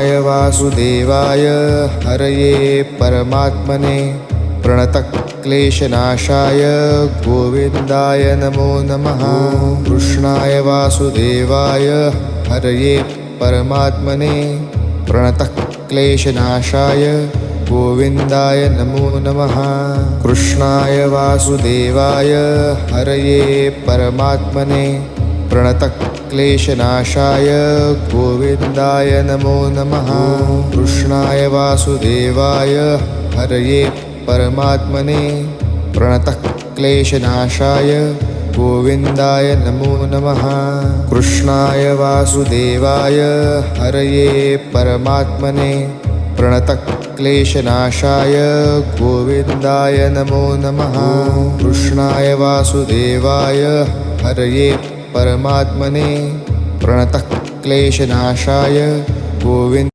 कृष्णाय वासुदेवाय हरये परमात्मने प्रणतक्लेशनाशाय गोविन्दाय नमो नमः। कृष्णाय वासुदेवाय हरये परमात्मने प्रणतक्लेशनाशाय गोविन्दाय नमो नमः। कृष्णाय वासुदेवाय हरये परमात्मने प्रणतक्लेशनाशाय गोविन्दाय नमो नमः। कृष्णाय वासुदेवाय हरये परमात्मने प्रणतक्लेशनाशाय गोविन्दाय नमो नमः। कृष्णाय वासुदेवाय हरये परमात्मने प्रणतक्लेशनाशाय गोविन्दाय नमो नमः। कृष्णाय वासुदेवाय हरये परमात्मने प्रणतक्लेशनाशाय गोविन्द